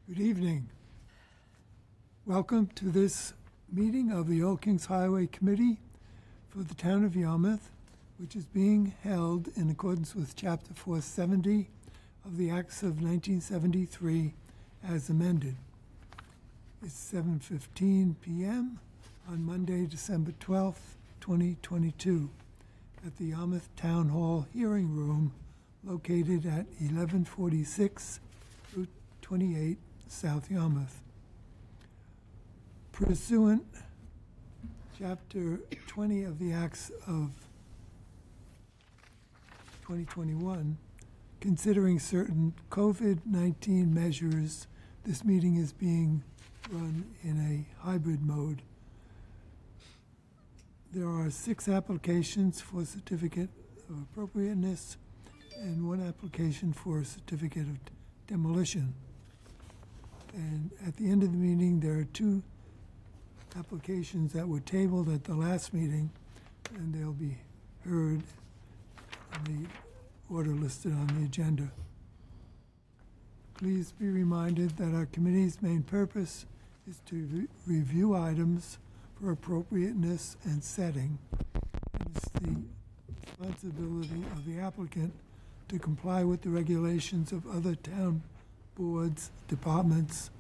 Good evening. Welcome to this meeting of the Old Kings Highway Committee for the Town of Yarmouth, which is being held in accordance with Chapter 470 of the Acts of 1973 as amended. It's 7:15 p.m. on Monday, December 12th, 2022, at the Yarmouth Town Hall Hearing Room located at 1146 Route 28, South Yarmouth. Pursuant Chapter 20 of the Acts of 2021, considering certain COVID-19 measures, this meeting is being run in a hybrid mode. There are 6 applications for certificate of appropriateness and 1 application for a certificate of demolition. And at the end of the meeting, there are 2 applications that were tabled at the last meeting, and they'll be heard in the order listed on the agenda. Please be reminded that our committee's main purpose is to review items for appropriateness and setting, and it's the responsibility of the applicant to comply with the regulations of other town boards, departments,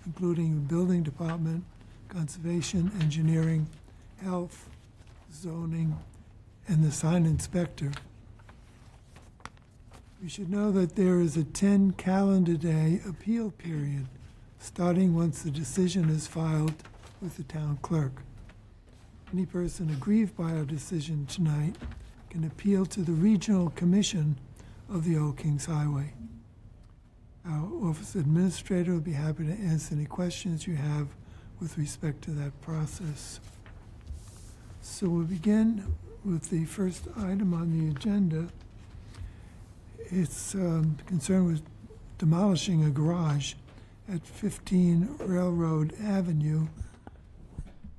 including the building department, conservation, engineering, health, zoning, and the sign inspector. We should know that there is a 10 calendar day appeal period starting once the decision is filed with the town clerk. Any person aggrieved by our decision tonight can appeal to the Regional Commission of the Old Kings Highway. Our office administrator will be happy to answer any questions you have with respect to that process. So we'll begin with the first item on the agenda. It's concerned with demolishing a garage at 15 Railroad Avenue.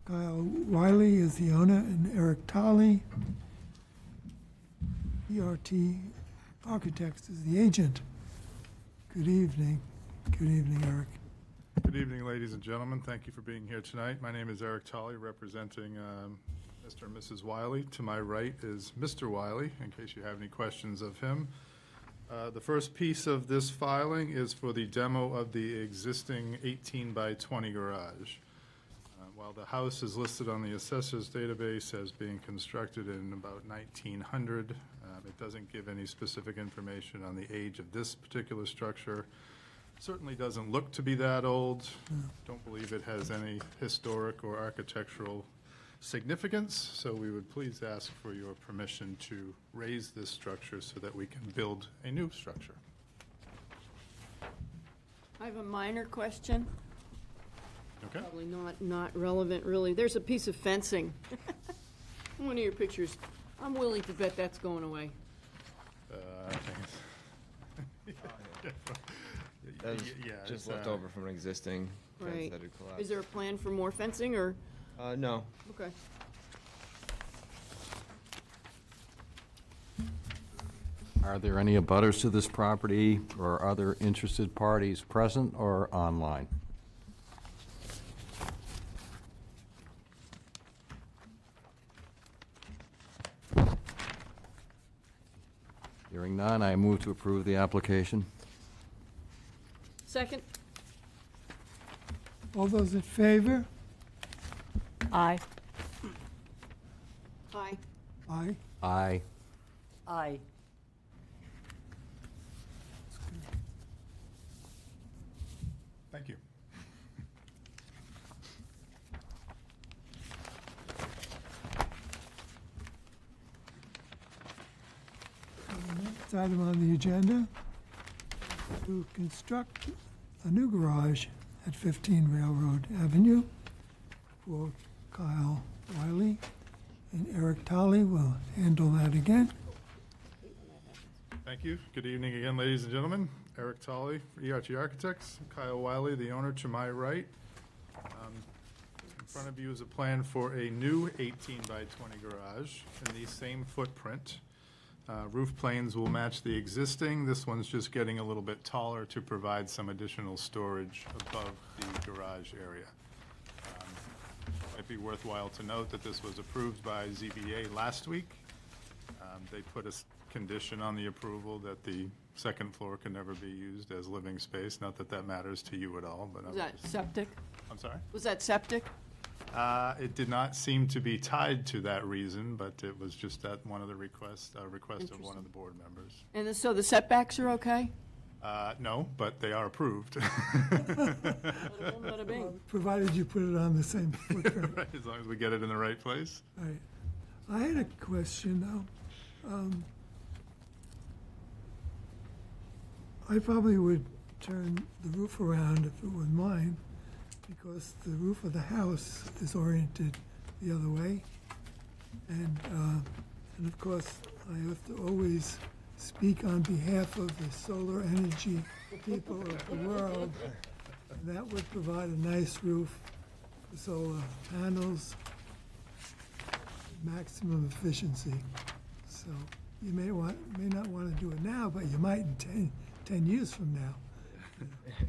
Kyle Wiley is the owner, and Eric Tolley, ERT Architects, is the agent. Good evening. Good evening, Eric. Good evening, ladies and gentlemen. Thank you for being here tonight. My name is Eric Tolley, representing Mr. and Mrs. Wiley. To my right is Mr. Wiley, in case you have any questions of him. The first piece of this filing is for the demo of the existing 18 by 20 garage. While the house is listed on the assessor's database as being constructed in about 1900, it doesn't give any specific information on the age of this particular structure. Certainly doesn't look to be that old. Don't believe it has any historic or architectural significance, so we would please ask for your permission to raise this structure so that we can build a new structure. I have a minor question. Okay. Probably not relevant, really. There's a piece of fencing. One of your pictures. I'm willing to bet that's going away. That was just left over from an existing fence that had collapsed. Is there a plan for more fencing, or? No. Okay. Are there any abutters to this property or other interested parties present or online? Hearing none, I move to approve the application. Second? All those in favor? Aye. Aye. Aye. Aye. Aye. Thank you. Next item on the agenda, to construct a new garage at 15 Railroad Avenue for Kyle Wiley, and Eric Tolley will handle that again. Thank you. Good evening again, ladies and gentlemen. Eric Tolley, ERT Architects. Kyle Wiley, the owner, to my right. In front of you is a plan for a new 18 by 20 garage in the same footprint. Roof planes will match the existing. This one's just getting a little bit taller to provide some additional storage above the garage area. Might be worthwhile to note that this was approved by ZBA last week. They put a condition on the approval that the second floor can never be used as living space. Not that that matters to you at all, but Was that septic? I'm sorry? Was that septic? It did not seem to be tied to that reason, but it was just at one of the request of one of the board members. And so the setbacks are okay? No, but they are approved. Bada boom, bada bing. Provided you put it on the same footprint. Right, as long as we get it in the right place. Right. I had a question, though. I probably would turn the roof around if it were mine, because the roof of the house is oriented the other way. And of course, I have to always speak on behalf of the solar energy people of the world. And that would provide a nice roof for solar panels, maximum efficiency. So you may not want to do it now, but you might in 10 years from now. I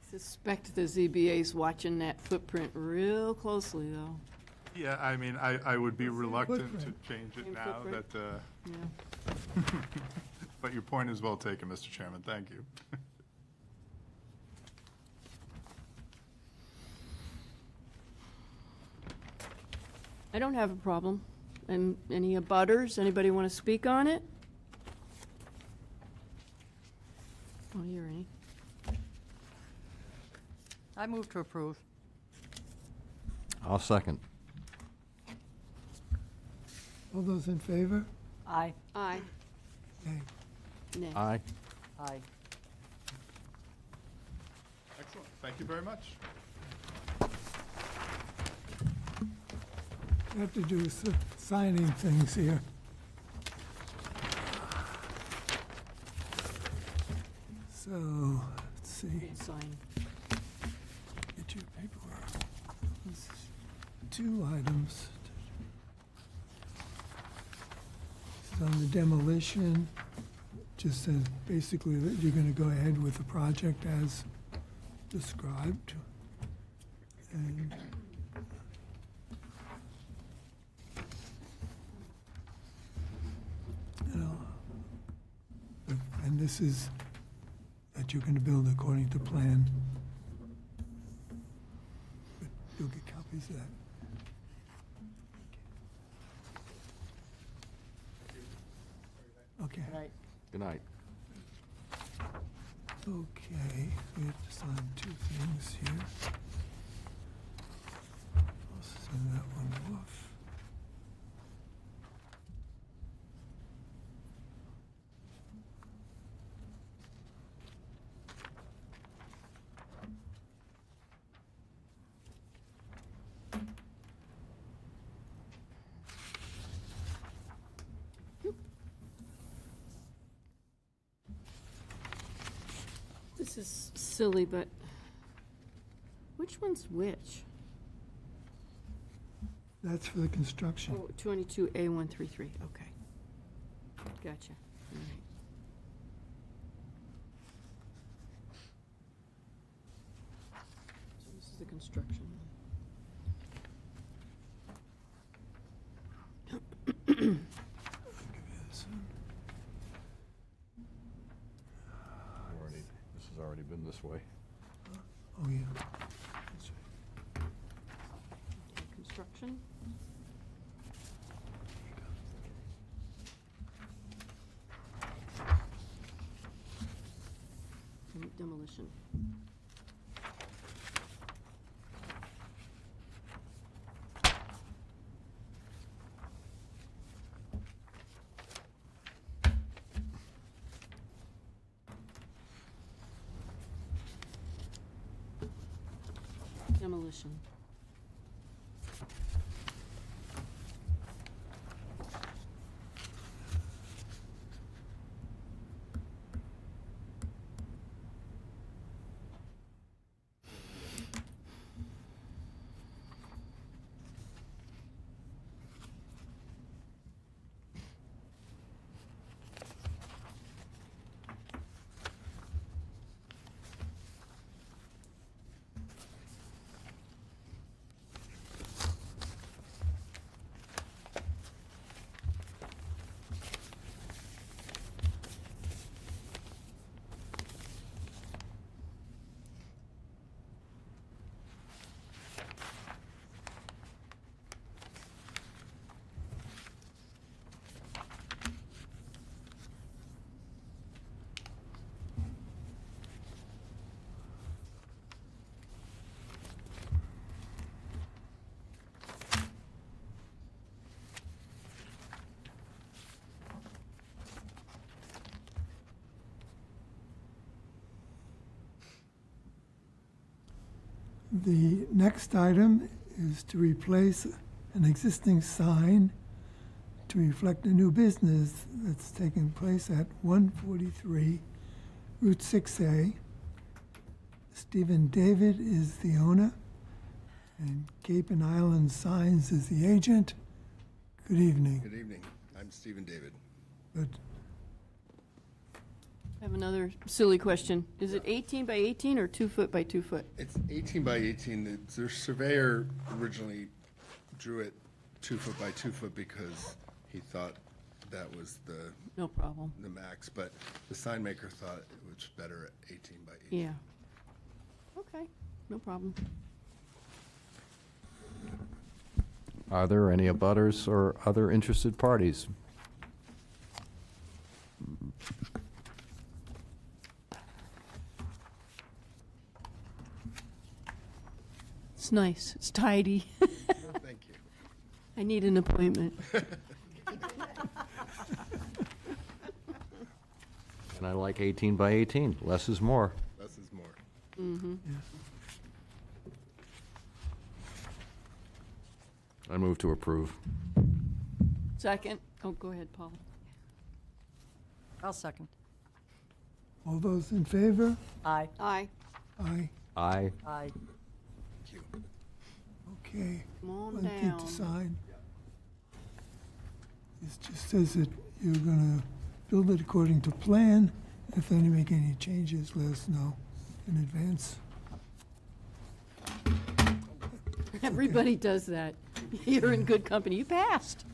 suspect the ZBA's watching that footprint real closely, though. Yeah, I mean, I would be Same reluctant to footprint. change it Same now footprint. that, Yeah. but your point is well taken, Mr. Chairman. Thank you. I don't have a problem. And any abutters, anybody want to speak on it? Don't hear any. I move to approve. I'll second. All those in favor? Aye. Aye. Nay. Nay. Aye. Aye. Excellent. Thank you very much. We have to do some signing things here. So, let's see, Sign. get your paperwork. This is 2 items. This is on the demolition. Just says basically that you're going to go ahead with the project as described. And and this is that you're going to build according to plan. But you'll get copies of that. Okay. Right. Good night. Okay, we have to sign 2 things here. I'll send that one off. This is silly, but which one's which? That's for the construction. Oh, 22A133, okay. Gotcha. All right. So this is the construction. I'll give you this one. This has already been this way. Oh, yeah. That's right. Construction? Demolition. Demolition. The next item is to replace an existing sign to reflect a new business that's taking place at 143 Route 6A. Stephen David is the owner, and Cape and Island Signs is the agent. Good evening. Good evening. I'm Stephen David. Good. I have another silly question. Is it 18 by 18 or 2 foot by 2 foot? It's 18 by 18. The surveyor originally drew it 2 foot by 2 foot because he thought that was No problem. the max, but the sign maker thought it was better at 18 by 18. Yeah. Okay, no problem. Are there any abutters or other interested parties? It's nice. It's tidy. Thank you. I need an appointment. And I like 18 by 18. Less is more. Less is more. I move to approve. Second. Oh, go ahead, Paul. I'll second. All those in favor? Aye. Aye. Aye. Aye. Aye. Thank you. Okay. Come on One thing down. to sign. It just says that you're going to build it according to plan. If you make any changes, let us know in advance. Everybody does that. You're in good company. You passed.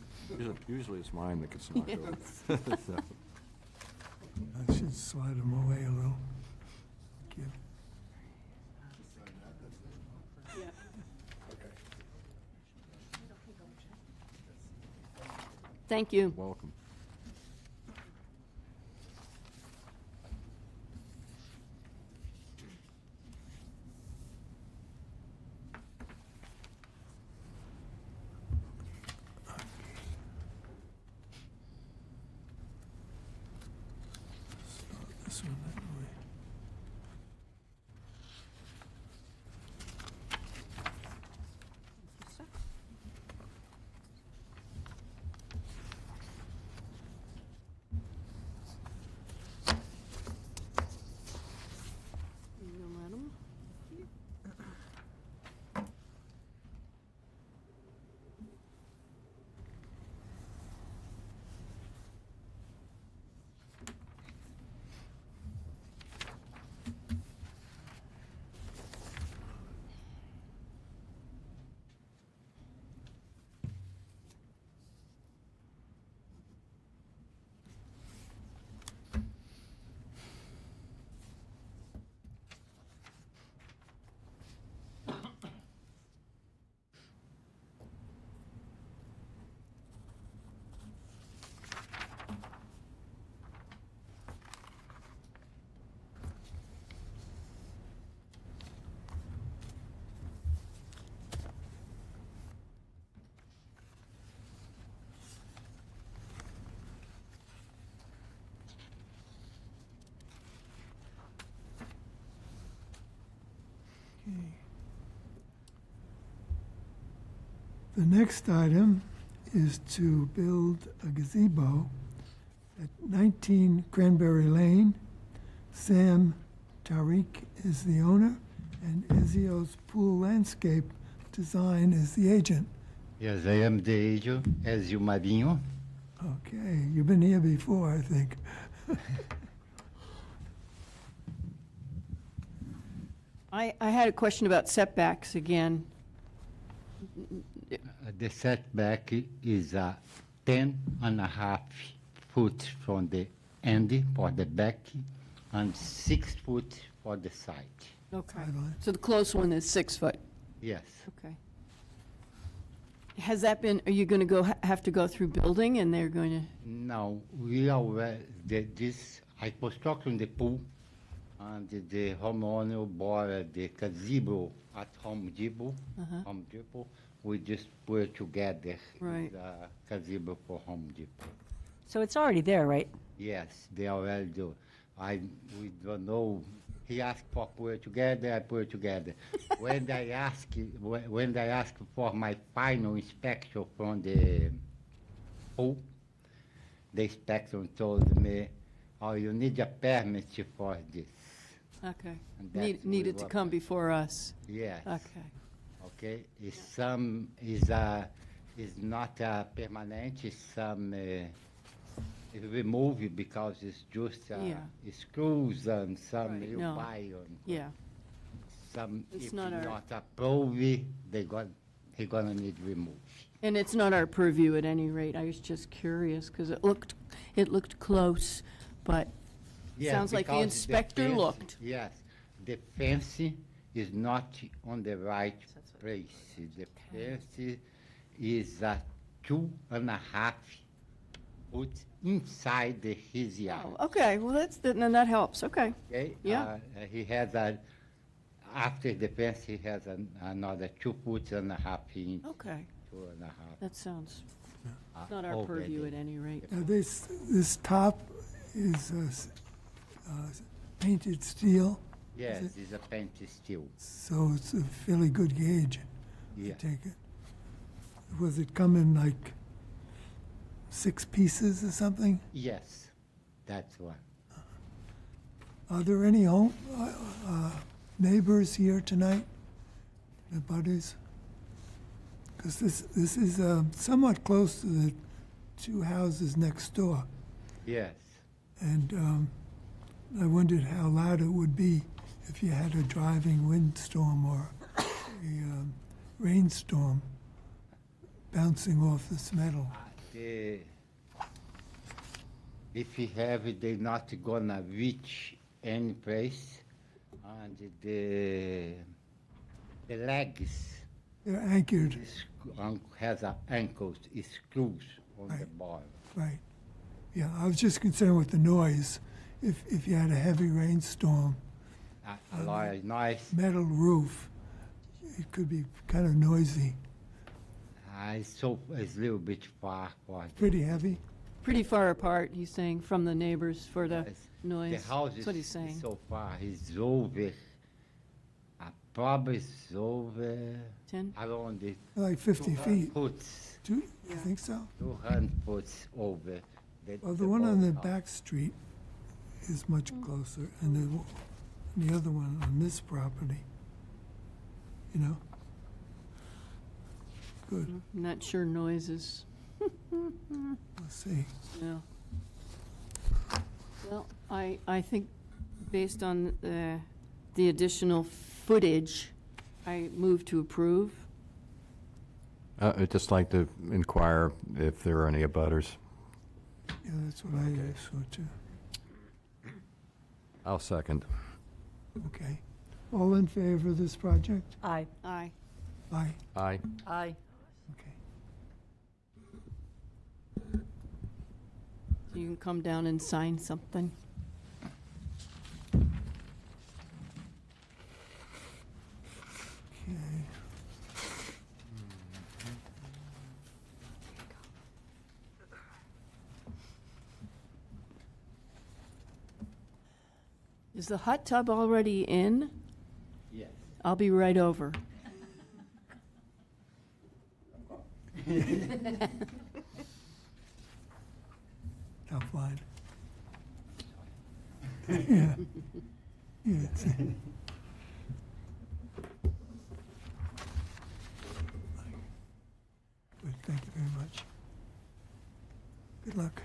Usually it's mine that gets knocked over. So, I should slide them away a little. Thank you. Thank you. Welcome. This one that way. You gonna let 'em? The next item is to build a gazebo at 19 Cranberry Lane. Sam Tariq is the owner, and Ezio's Pool Landscape Design is the agent. Yes, I am the agent, Ezio Marinho. Okay, you've been here before, I think. I had a question about setbacks again. The setback is 10.5 foot from the end for the back and 6 foot for the side. Okay. Sideline. So the close one is 6 foot. Yes. Okay. Has that been, are you going to have to go through building and they're going to? Now, we are I constructed the pool and the homeowner bought the gazebo at Home Depot. Home Depot. We just put it together. Right. The gazebo for Home Depot. So it's already there, right? Yes, they already do. We don't know he asked for put it together, I put it together. When I asked for my final inspection from the pool, the inspector told me, oh, you need a permit for this. Okay. And that's Needed what to we come want. before us. Yes. Okay. Okay, is not permanent, some is removed because it's just Yeah. screws and some Right, you no. buy and Yeah. some It's if not our- not approved, he gonna need removed. And it's not our purview at any rate. I was just curious because it looked close, but Yes, sounds like the because inspector fence- looked. Yes, the fence is not on the right place. The fence is 2.5 foot inside his yard. Oh, okay, well, then that helps, okay. Okay? Yeah. He has after the fence, he has another 2.5 inch, Okay, 2.5. that sounds, it's not our over purview the- at any rate. Now, this top is painted steel, Yes, it's a painted steel. so it's a fairly good gauge, I Yeah. take it. Was it come in like 6 pieces or something? Yes, that's one. Are there any neighbors here tonight? The butters? Because this is somewhat close to the 2 houses next door. Yes. And I wondered how loud it would be if you had a driving windstorm or a rainstorm bouncing off this metal. If you have it, they're not gonna reach any place, and the legs They're anchored, has ankles, screws on the Right. bottom. right. Yeah, I was just concerned with the noise. If you had a heavy rainstorm, A lot of noise. metal roof, it could be kind of noisy. It's a little bit far for the Pretty heavy. Pretty far apart, he's saying, from the neighbors for the Yes. noise. The house That's what he's is saying. so far. It's over. Probably it's over 10? around the Like 50 feet. foot, You think so? 200 foot over. Well, the one on the whole house. back street is much closer, and the other one on this property, you know? Good, Not sure noises, let's see. yeah. Well, I think based on the additional footage, I move to approve. I'd just like to inquire if there are any abutters. Yeah, that's what I saw too. I'll second. Okay. All in favor of this project? Aye. Aye. Aye. Aye. Aye. Okay. So you can come down and sign something. Okay. Is the hot tub already in? Yes. I'll be right over. Tough line. Yeah. Yeah, good, thank you very much. Good luck.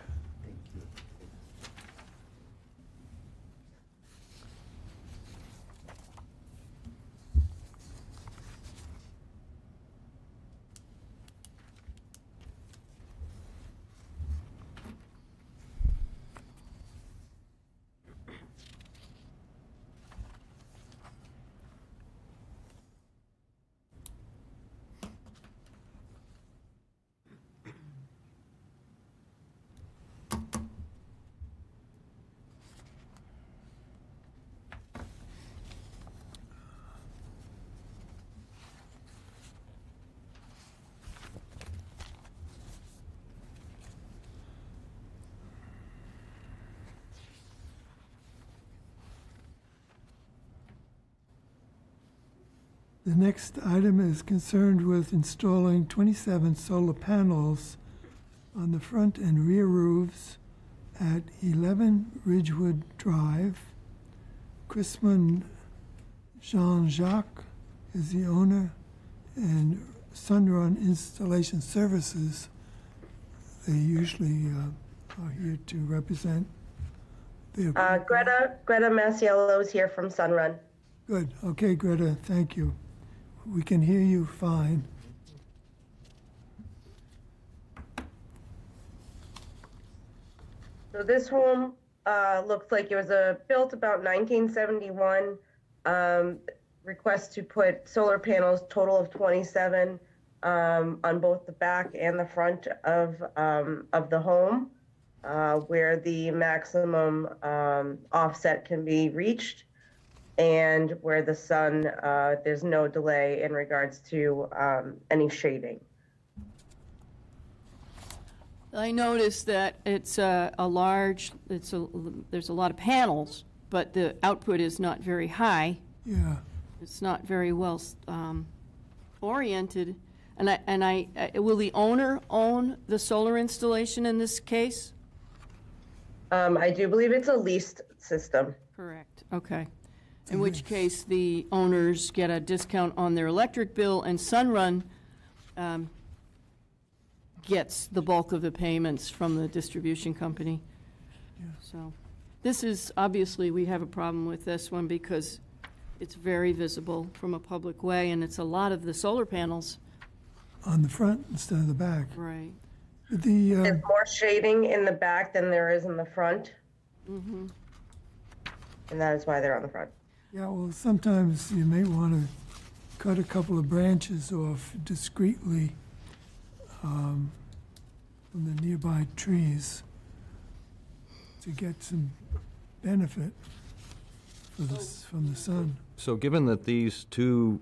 The next item is concerned with installing 27 solar panels on the front and rear roofs at 11 Ridgewood Drive. Chrisman Jean-Jacques is the owner, and Sunrun Installation Services, they usually are here to represent their... Greta Masiello is here from Sunrun. Good. Okay, Greta, thank you. We can hear you fine. So this home looks like it was built about 1971. Request to put solar panels, total of 27, on both the back and the front of the home, where the maximum offset can be reached, and where the sun, there's no delay in regards to any shading. I noticed that it's there's a lot of panels, but the output is not very high. Yeah. It's not very well oriented. And will the owner own the solar installation in this case? I do believe it's a leased system. Correct, okay. In which case, the owners get a discount on their electric bill, and Sunrun gets the bulk of the payments from the distribution company. Yeah. So this is, obviously, we have a problem with this one because it's very visible from a public way, and it's a lot of the solar panels. On the front instead of the back. Right. There's more shading in the back than there is in the front. Mm-hmm. And that is why they're on the front. Yeah, well, sometimes you may want to cut a couple of branches off discreetly from the nearby trees to get some benefit from the sun. So given that these two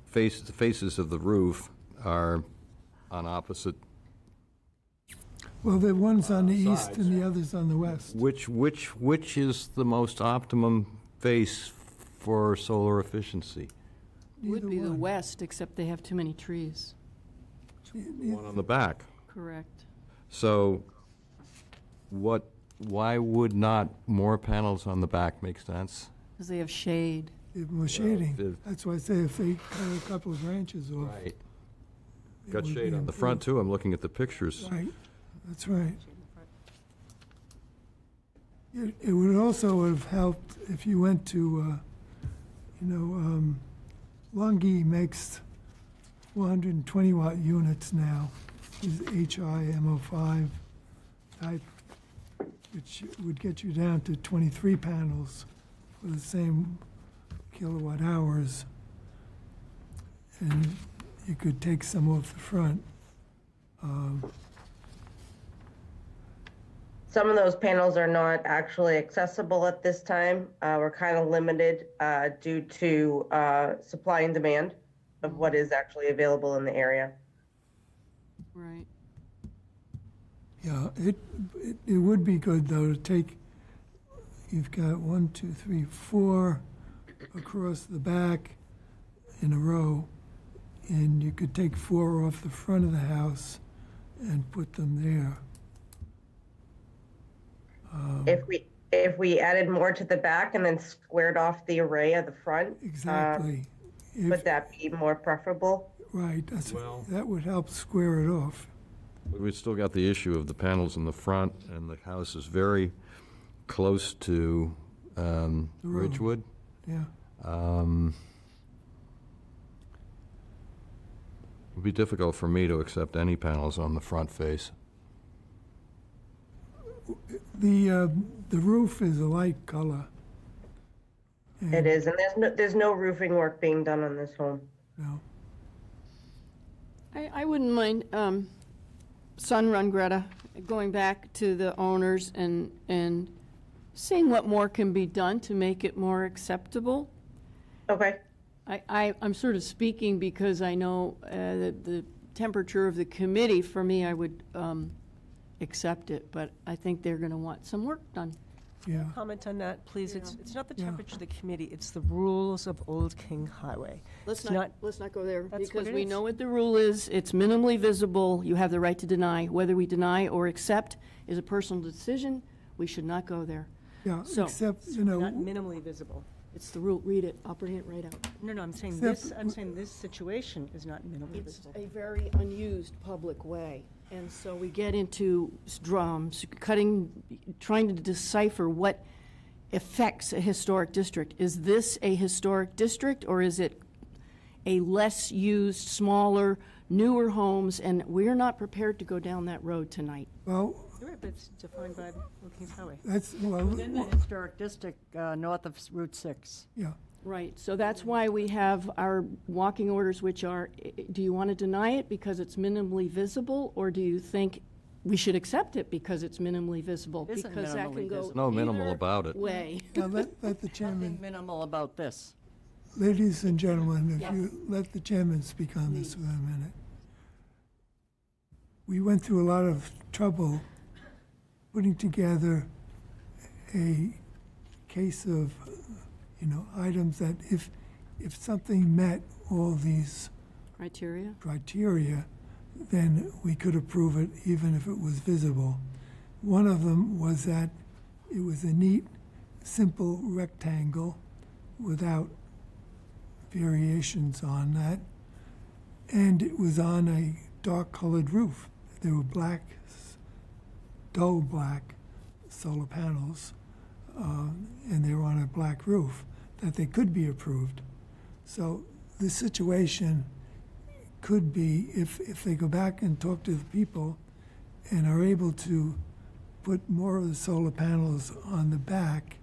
faces of the roof are on opposite, Well, the one's on the east sides. and the other's on the west. which is the most optimum face for solar efficiency? Would Neither be the one. west, except they have too many trees. Ne- One on the back. Correct. So why would not more panels on the back make sense? Because they have shade. If more shading. if- That's why I say if they cut a couple of branches off. Right. it Got would shade be on the front, improved. too. I'm looking at the pictures. Right, that's right. It would also have helped if you went to, Longi makes 420 watt units now, is HIMO5 type, which would get you down to 23 panels for the same kilowatt hours. And you could take some off the front. Some of those panels are not actually accessible at this time. We're kind of limited due to supply and demand of what is actually available in the area. Right. Yeah, it would be good, though, to take, you've got 1, 2, 3, 4 across the back in a row, and you could take 4 off the front of the house and put them there. If we added more to the back and then squared off the array at the front, Exactly. would that be more preferable? Right, that would help square it off. But we've still got the issue of the panels in the front, and the house is very close to road. Ridgewood. Yeah, It would be difficult for me to accept any panels on the front face. the roof is a light color. It is, and there's no roofing work being done on this home. No. I wouldn't mind Sunrun, Greta, going back to the owners and seeing what more can be done to make it more acceptable. Okay. I'm sort of speaking because I know that the temperature of the committee, for me, I would accept it, but I think they're going to want some work done. Yeah, Comment on that, please? It's not the Yeah. temperature of the committee, it's the rules of Old King Highway. Let's It's not go there, That's what because it we is. know what the rule is. It's minimally visible. You have the right to deny. Whether we deny or accept is a personal decision. We should not go there. yeah, So- except, not minimally visible. It's the rule. Read it. I'll bring it right out. No, I'm saying Except- this situation is not minimally It's visible. a very unused public way. And so we get into drums, trying to decipher what affects a historic district. Is this a historic district, or is it a less used, smaller, newer homes? And we're not prepared to go down that road tonight. well, You're right, but it's defined by Old King's Highway. that's, well, Within the historic district, north of Route 6. yeah. Right, so that's why we have our walking orders, which are, do you want to deny it because it's minimally visible, or do you think we should accept it because it's minimally visible? It isn't Because that can minimally go visible. No minimal either about it. way. Now, let the Nothing chairman, minimal about this. ladies and gentlemen, if Yes. you let the chairman speak on this for a minute. We went through a lot of trouble putting together a case of, items that if something met all these Criteria? criteria, then we could approve it even if it was visible. One of them was that it was a neat, simple rectangle without variations on that, and it was on a dark-colored roof. There were black, dull black solar panels, and they were on a black roof, that they could be approved. So the situation could be, if they go back and talk to the people and are able to put more of the solar panels on the back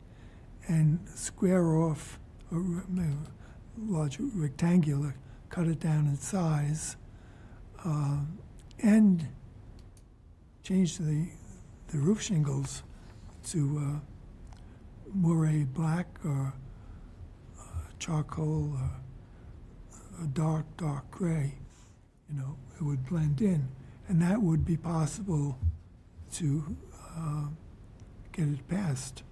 and square off a large rectangular, cut it down in size, and change the roof shingles to moire black or charcoal or a dark gray, it would blend in. And that would be possible to get it passed.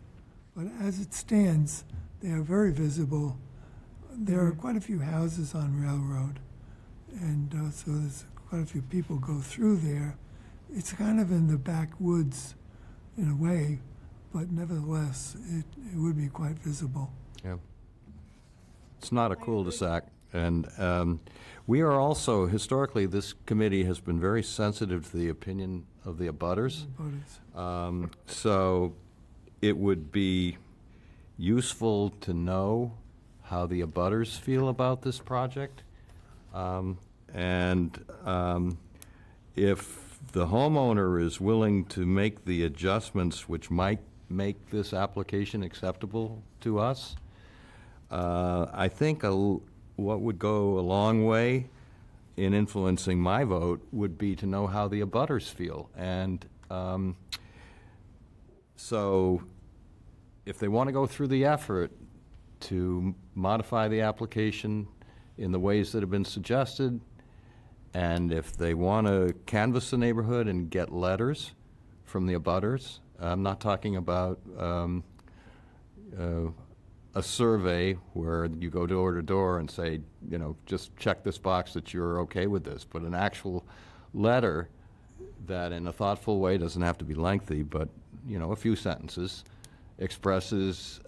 But as it stands, they are very visible. There are quite a few houses on Railroad, and so there's quite a few people go through there. It's kind of in the backwoods in a way, but nevertheless, it would be quite visible. Yeah. It's not a cul-de-sac. And we are also, historically, this committee has been very sensitive to the opinion of the abutters. So it would be useful to know how the abutters feel about this project. If the homeowner is willing to make the adjustments which might make this application acceptable to us, I think what would go a long way in influencing my vote would be to know how the abutters feel. And so if they want to go through the effort to modify the application in the ways that have been suggested, and if they want to canvass the neighborhood and get letters from the abutters, I'm not talking about a survey where you go door to door and say, just check this box that you're okay with this, but an actual letter that in a thoughtful way, doesn't have to be lengthy, but, a few sentences, expresses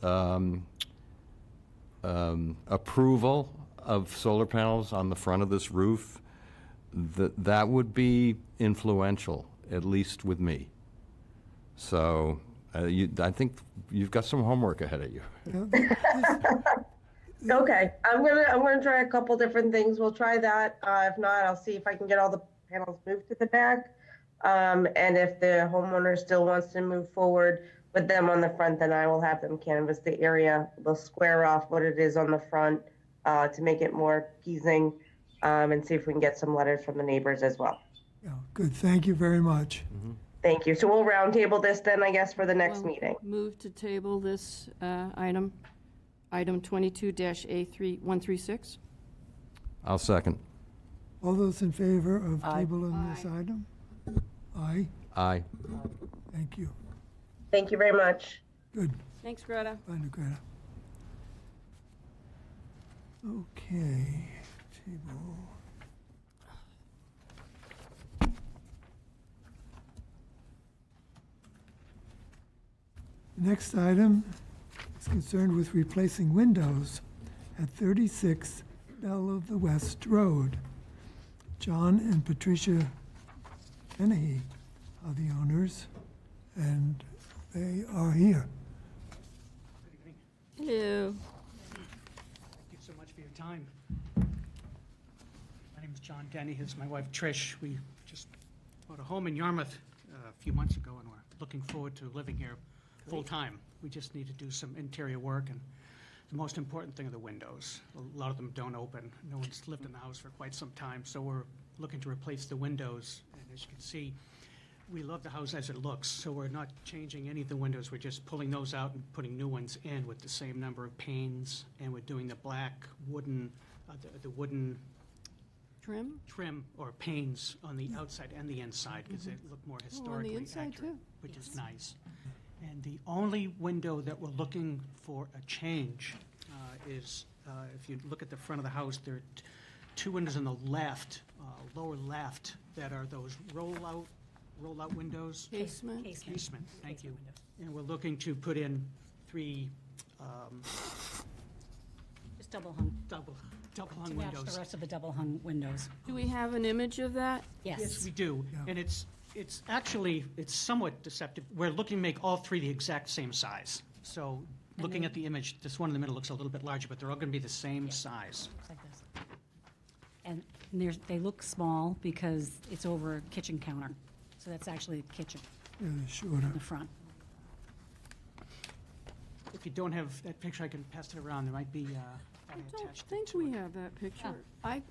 approval of solar panels on the front of this roof, that would be influential, at least with me. So I think you've got some homework ahead of you. Okay, I'm gonna try a couple different things. We'll try that. If not, I'll see if I can get all the panels moved to the back. And if the homeowner still wants to move forward with them on the front, then I will have them canvass the area. They'll square off what it is on the front to make it more pleasing, and see if we can get some letters from the neighbors as well. Yeah, good, thank you very much. Thank you. So we'll roundtable this then, I guess, for the next meeting. Move to table this item 22-A136. I'll second. All those in favor of Aye. tabling this item? Aye, Aye. thank you. Thank you very much. Good. Thanks, Greta. Find a Greta. Okay, table. Next item is concerned with replacing windows at 36 Belle of the West Road. John and Patricia Dennehy are the owners, and they are here. Hello. Thank you so much for your time. My name is John Denny. This is my wife Trish. We just bought a home in Yarmouth a few months ago, and we're looking forward to living here full-time. We just need to do some interior work, and the most important thing are the windows. A lot of them don't open. No one's lived in the house for quite some time, so we're looking to replace the windows. And as you can see, we love the house as it looks, so we're not changing any of the windows. We're just pulling those out and putting new ones in with the same number of panes, and we're doing the black wooden, the wooden Trim? or panes on the outside and the inside, because they look more historically inside, accurate, too. which is nice. And the only window that we're looking for a change is, if you look at the front of the house, there are two windows on the left, lower left, that are those roll-out windows. Casement? Casement, thank you. And we're looking to put in three Just double hung, double-hung to match windows. the rest of the double hung windows. Do we have an image of that? Yes, we do. And it's actually, it's somewhat deceptive. We're looking to make all three the exact same size. So looking at the image, this one in the middle looks a little bit larger, but they're all going to be the same size. Looks like this. And they look small because it's over a kitchen counter. So that's actually a kitchen Yeah, they're shorter. in the front. If you don't have that picture, I can pass it around. There might be I an don't attached think to we it. have that picture. I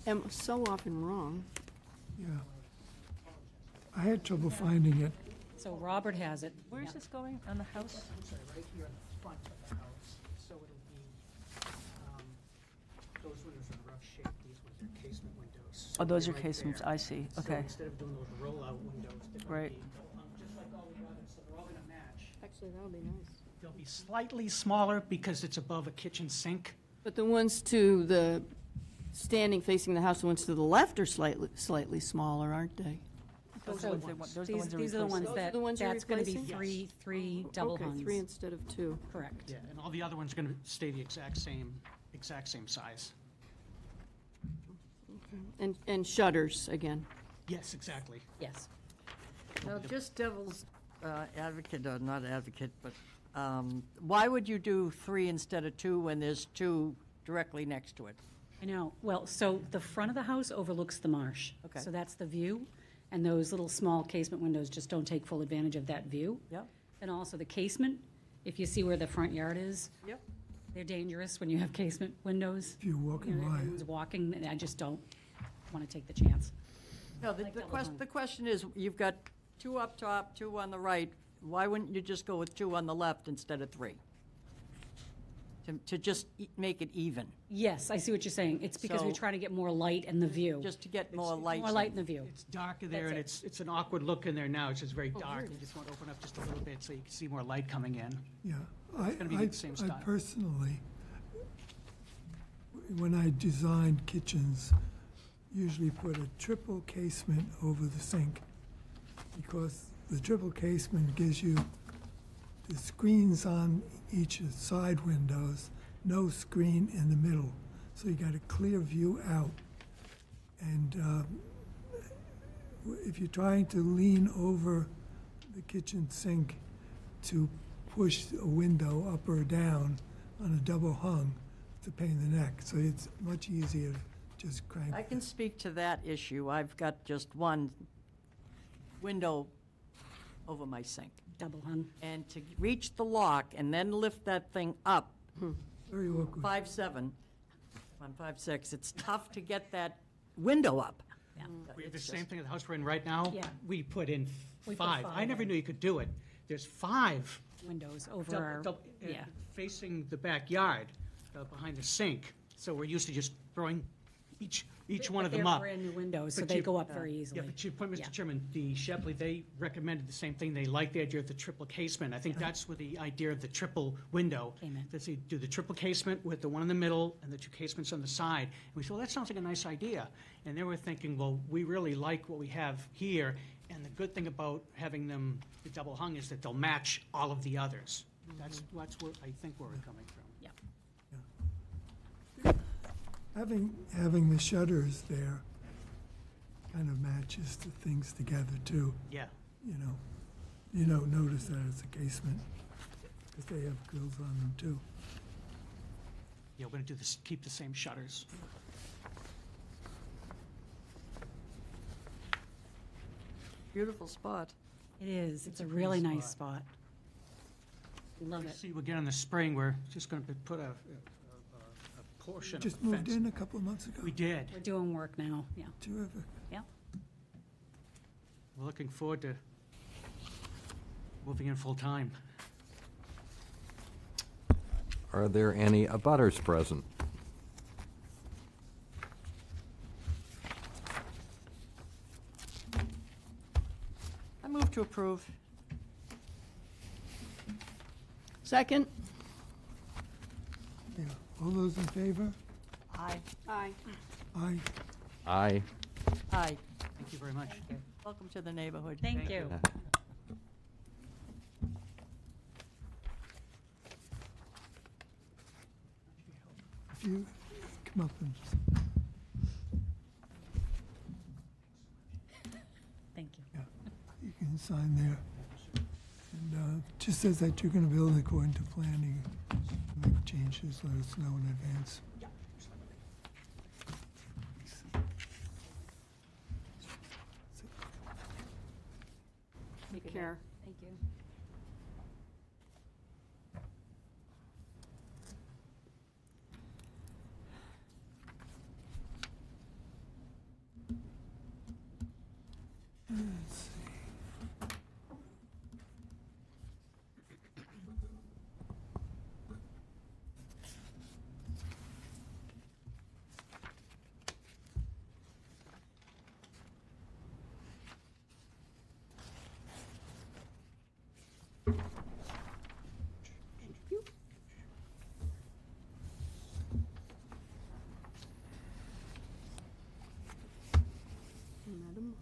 am so often wrong. Yeah. I had trouble finding it. So Robert has it. Where is this going, on the house? I'm sorry, right here in the front of the house. So it'll be, those windows are in rough shape. These ones are casement windows. Oh, those are Right casements, there. I see, So okay. instead of doing those roll-out windows, they're Right. going to be just like all the others, so they're all going to match. Actually, that would be nice. They'll be slightly smaller because it's above a kitchen sink. But the ones to the, standing facing the house, the ones to the left are slightly smaller, aren't they? Those So are the ones- those are the ones These are the ones Those are that, the ones you're that's going to be replacing? three double Okay, hungs. 3 instead of 2. Correct. Yeah, and all the other ones are going to stay the exact same size. And shutters, again. Yes, exactly. Yes. Now, just devil's advocate, or not advocate, but why would you do 3 instead of 2 when there's 2 directly next to it? I know. Well, so the front of the house overlooks the marsh. Okay. So that's the view, and those little small casement windows just don't take full advantage of that view. Yep. And also the casement, if you see where the front yard is, Yep. they're dangerous when you have casement windows. If you're walking You know, by. everyone's walking, and I just don't want to take the chance. No, Like double hung. the question is, you've got 2 up top, 2 on the right. Why wouldn't you just go with 2 on the left instead of 3? To just make it even, Yes, I see what you're saying. It's because we're So- trying to get more light in the view. just to get more light. More light in the view. It's darker there, That's and it. it's an awkward look in there now. It's just very here dark. it You just want to open up just a little bit so you can see more light coming in. Yeah. gonna be the same I style. personally, when I designed kitchens, usually put a triple casement over the sink, because the triple casement gives you the screens on each of the side windows, no screen in the middle. So you got a clear view out. And if you're trying to lean over the kitchen sink to push a window up or down on a double hung, it's a pain in the neck. So it's much easier to just crank. I can speak to that issue. I've got just one window over my sink. Double hung. And to reach the lock and then lift that thing up, Very awkward. 5'7", I'm 5'6", it's tough to get that window up. Yeah. We have the same thing at the house we're in right now. Yeah. We put in We put 5. I 5 never in. knew you could do it. There's 5 Windows over our, yeah. facing the backyard, behind the sink. So we're used to just throwing each each one of They're them up. brand-new windows, so But they you- go up very easily. Yeah, but your point, Yeah. Mr. Chairman, the Shepley, they recommended the same thing. They like the idea of the triple casement. I think that's where the idea of the triple window. Came in. That they do the triple casement with the one in the middle and the two casements on the side. And we said, well, that sounds like a nice idea. And they were thinking, well, we really like what we have here. And the good thing about having them the double hung is that they'll match all of the others. That's where I think where we're coming from. Yeah. Having the shutters there kind of matches the things together too. Yeah. You don't notice that it's a casement, because they have grills on them too. Yeah, we're going to do this, keep the same shutters. Beautiful spot. It is. It's a pretty really nice spot. spot. Love it. See, again, in the spring, we're just going to put a portion of the Just moved fence. in a couple of months ago. We did. We're doing work now, yeah. Terrific. Yeah. We're looking forward to moving in full-time. Are there any abutters present? I move to approve. Second? Yeah. All those in favor? Aye. Aye. Aye. Aye. Aye. Thank you very much. Welcome to the neighborhood. Thank you. If you come up and, Thank you. you can sign there. And just says that you're going to build according to planning. Make changes, let us know in advance. Take care. Thank you. Let's see. Madam?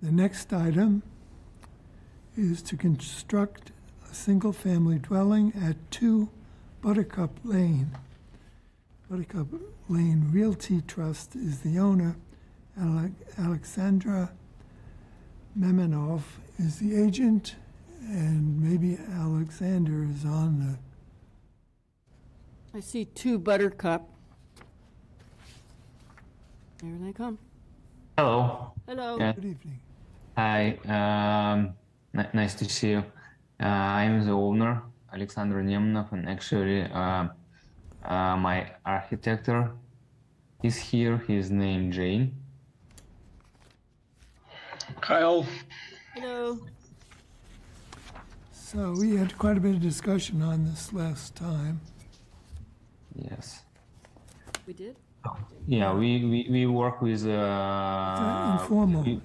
The next item is to construct a single-family dwelling at 2 Buttercup Lane. Buttercup Lane Realty Trust is the owner. Alexandra Memenov is the agent, and maybe Alexander is on I see 2 Buttercup. There they come. Hello. Hello. the, good evening. Hi. Nice to see you. I'm the owner, Alexander Nemenov, and actually my architect is here. His name Jane. Kyle. Hello. So we had quite a bit of discussion on this last time. Yes. We did? Yeah, we work with Informal.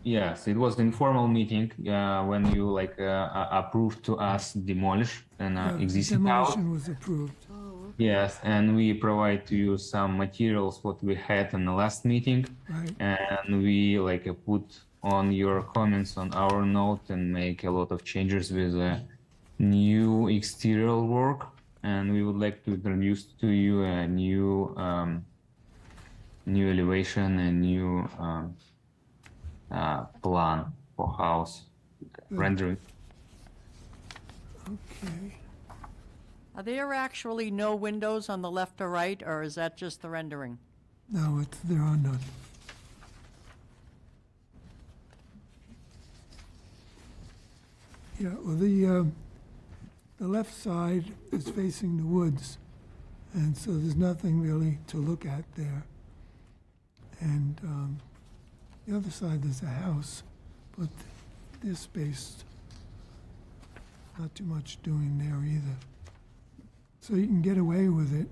yes, it was the informal meeting when you like approved to us demolish an existing house. Demolition was approved. Yes, and we provide to you some materials what we had in the last meeting, Right. and we like put on your comments on our note and make a lot of changes with new exterior work, and we would like to introduce to you a new new elevation and new plan for house rendering. Okay. Are there actually no windows on the left or right, or is that just the rendering? No, there are none. Yeah, well, the left side is facing the woods, and so there's nothing really to look at there. And the other side, there's a house, but they're spaced. Not too much doing there either. So you can get away with it,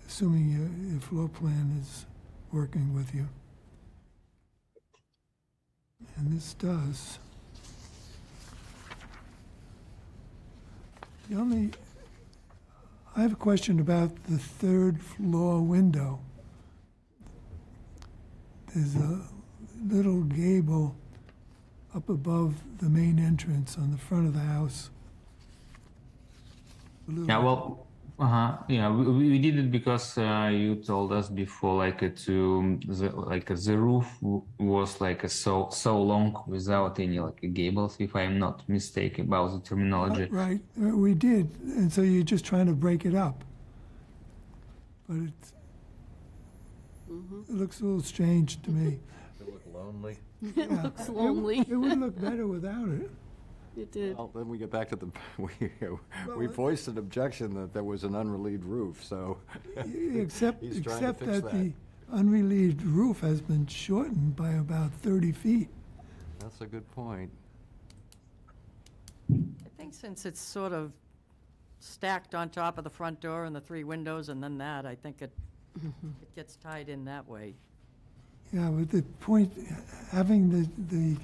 assuming your floor plan is working with you. And this does. I have a question about the third floor window. There's a little gable up above the main entrance on the front of the house. Yeah, well, yeah, we did it because you told us before, like the roof was like so long without any like gables, if I'm not mistaken about the terminology. Right, we did, and so you're just trying to break it up. But it looks a little strange to me. It look lonely. It looks lonely. It would look better without it. It did. Well, then we get back to we voiced an objection that there was an unrelieved roof, so Except he's trying to fix that that. the unrelieved roof has been shortened by about 30 feet. That's a good point. I think since it's sort of stacked on top of the front door and the three windows and then that, I think it gets tied in that way. Yeah, but the point, having the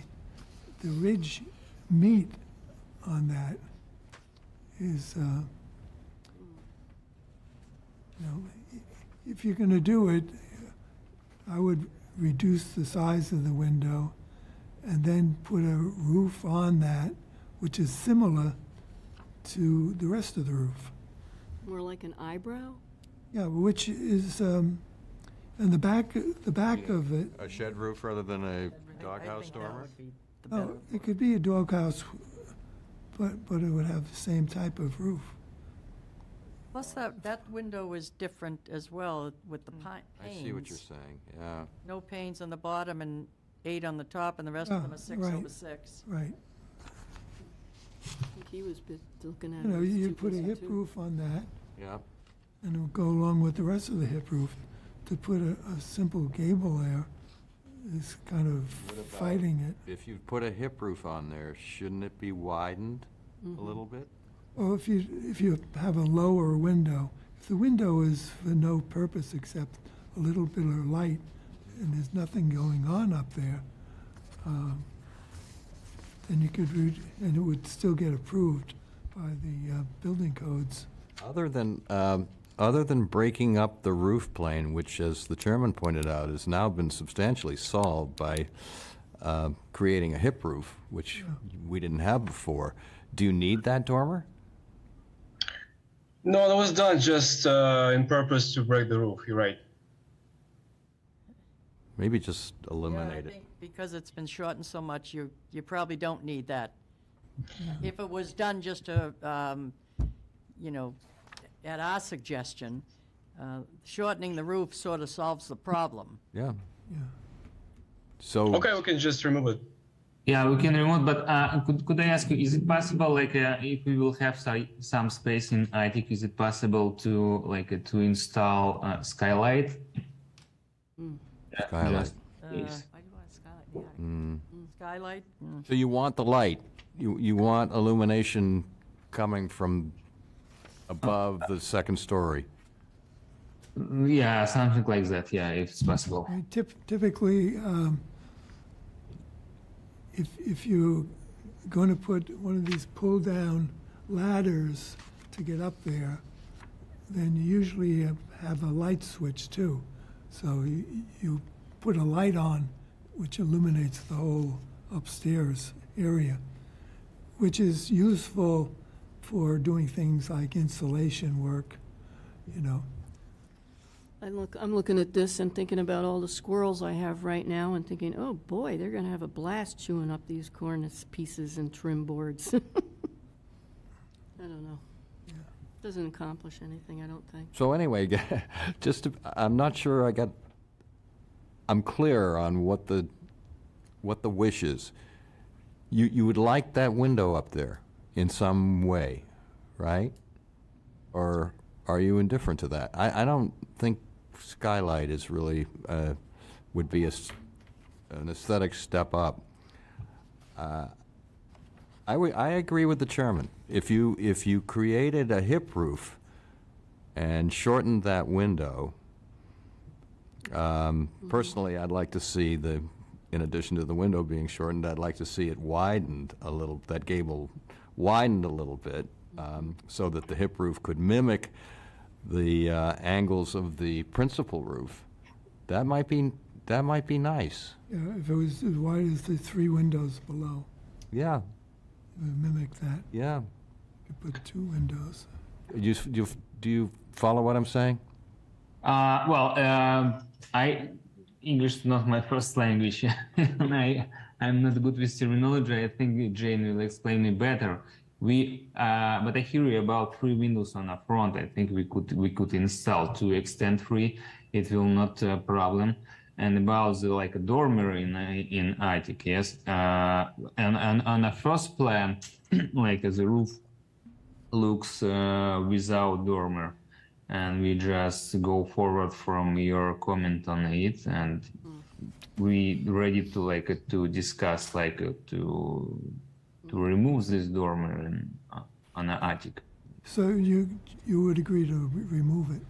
ridge meet on that is, if you're going to do it, I would reduce the size of the window and then put a roof on that, which is similar to the rest of the roof. More like an eyebrow? Yeah, which is, and the back of it. A shed roof rather than a doghouse dormer? Oh, it could be a doghouse, but it would have the same type of roof. Plus, that window is different as well with the panes. I see what you're saying, yeah. No panes on the bottom and 8 on the top, and the rest of them are 6 right, over 6. Right. I think he was looking at You it. know, as you 2 put a plus hip 2. roof on that, Yeah. and it would go along with the rest of the hip roof. To put a simple gable there is kind of fighting it. If you put a hip roof on there, shouldn't it be widened a little bit? Well, if you have a lower window, if the window is for no purpose except a little bit of light, and there's nothing going on up there, then you could and it would still get approved by the building codes. Other than breaking up the roof plane, which, as the chairman pointed out, has now been substantially solved by creating a hip roof, which we didn't have before, do you need that dormer? No, that was done just in purpose to break the roof. You're right. Maybe just eliminate I it. think because it's been shortened so much, you probably don't need that. If it was done just to, at our suggestion, shortening the roof sort of solves the problem. Yeah. So. Okay, we can just remove it. Yeah, we can remove, but could I ask you, is it possible, like, if we will have some space in attic, is it possible to, to install skylight? Skylight. Why do you want a skylight? Yeah. Skylight? So you want the light, you want illumination coming from above the second story. Yeah, something like that, yeah, if it's possible. I mean, typically, if you're going to put one of these pull-down ladders to get up there, then you usually have a light switch too. So you put a light on which illuminates the whole upstairs area, which is useful for doing things like insulation work, you know. I'm looking at this and thinking about all the squirrels I have right now and thinking, oh boy, they're going to have a blast chewing up these cornice pieces and trim boards. I don't know. Doesn't accomplish anything, I don't think. So anyway, I'm not sure I'm clear on what the wish is. You would like that window up there in some way, right? Or are you indifferent to that? I don't think skylight is really, would be an aesthetic step up. I agree with the chairman. If you created a hip roof and shortened that window, personally, I'd like to see in addition to the window being shortened, I'd like to see it widened a little, that gable widened a little bit, so that the hip roof could mimic the angles of the principal roof. That might be nice. Yeah, if it was as wide as the 3 windows below. Yeah. It would mimic that. Yeah. You could put 2 windows. Do you follow what I'm saying? English is not my first language, and I'm not good with terminology. I think Jane will explain me better. But I hear you about 3 windows on the front. I think we could install to extend 3. It will not a problem. And about like a dormer in attic, yes. And on the first plan, like the roof looks without dormer, and we just go forward from your comment on it, and we ready to discuss to remove this dormer on the attic. So you would agree to remove it?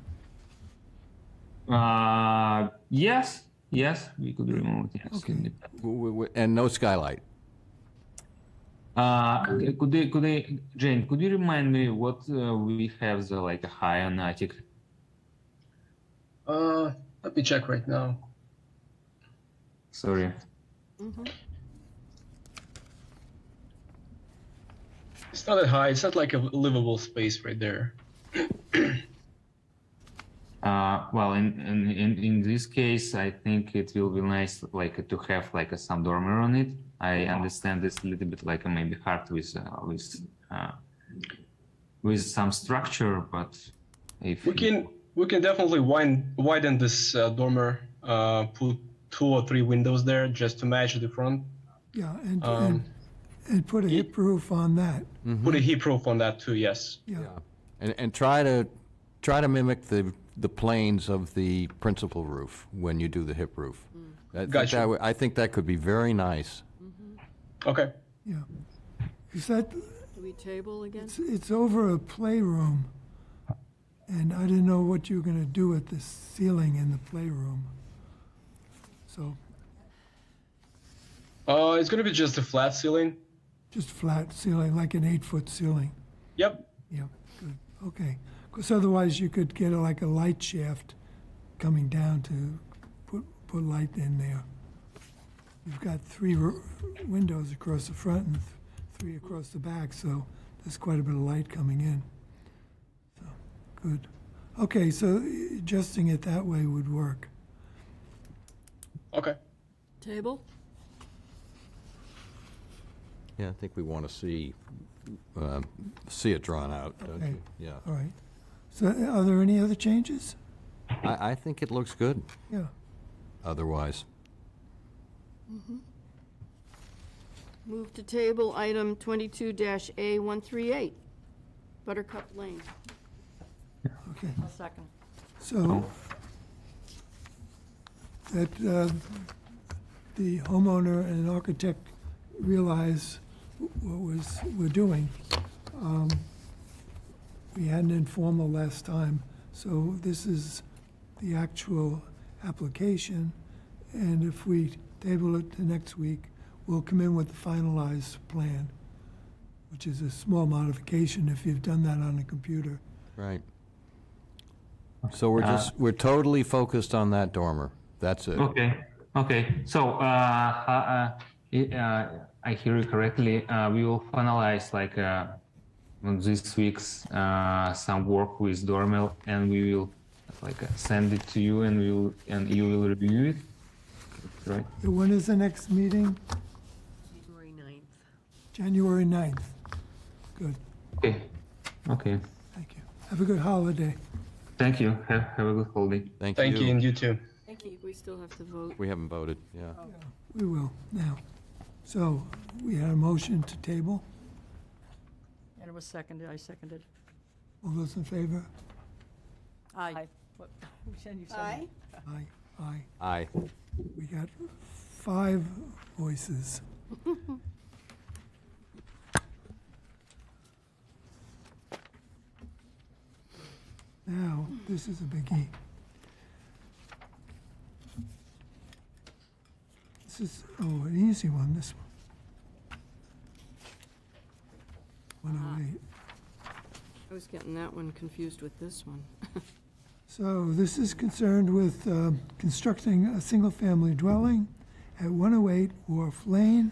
Yes, we could remove it. Yes. Okay. And no skylight. Jane, could you remind me what we have a high on attic? Let me check right now. Sorry. It's not that high. It's not like a livable space right there. Well, in this case, I think it will be nice to have some dormer on it. I understand it's a little bit maybe hard with some structure, but if we can definitely widen this dormer, put 2 or 3 windows there just to match the front. Yeah, and put a hip roof on that. Put a hip roof on that too. Yes. Yeah. And try to mimic the planes of the principal roof when you do the hip roof. Gotcha. I think that could be very nice. Okay. Yeah. Is that? Do we table again? It's over a playroom, and I didn't know what you were going to do with the ceiling in the playroom. So. It's going to be just a flat ceiling. Just flat ceiling, like an 8-foot ceiling. Yep. Yeah. Good. Okay. Because otherwise, you could get a light shaft coming down to put light in there. You've got 3 windows across the front and 3 across the back, so there's quite a bit of light coming in. So, good. Okay, so adjusting it that way would work. Okay. Table? Yeah, I think we want to see it drawn out, don't you? Yeah. All right. So are there any other changes? I think it looks good. Yeah. Otherwise. Move to table item 22-A138, Buttercup Lane. Okay. A second. So that the homeowner and architect realize what we're doing. We had an informal last time, so this is the actual application, and if we table it to next week, we'll come in with the finalized plan, which is a small modification if you've done that on a computer. Right. So we're totally focused on that dormer. That's it. Okay. Okay, so I hear you correctly. We will finalize like this week's some work with Dormel, and we will like send it to you, and you will review it. Right. When is the next meeting? January 9th. January 9th. Good. Okay. Okay. Thank you. Have a good holiday. Thank you. Have a good holiday. Thank you, and you too. Thank you. We still have to vote. We haven't voted, yeah. We will now. So we had a motion to table. And it was seconded, I seconded. All those in favor? Aye. Aye. Aye. Aye. Aye. We got 5 voices. Now, this is a biggie. This is, an easy one, this one. 108. I was getting that one confused with this one. So this is concerned with constructing a single-family dwelling at 108 Wharf Lane.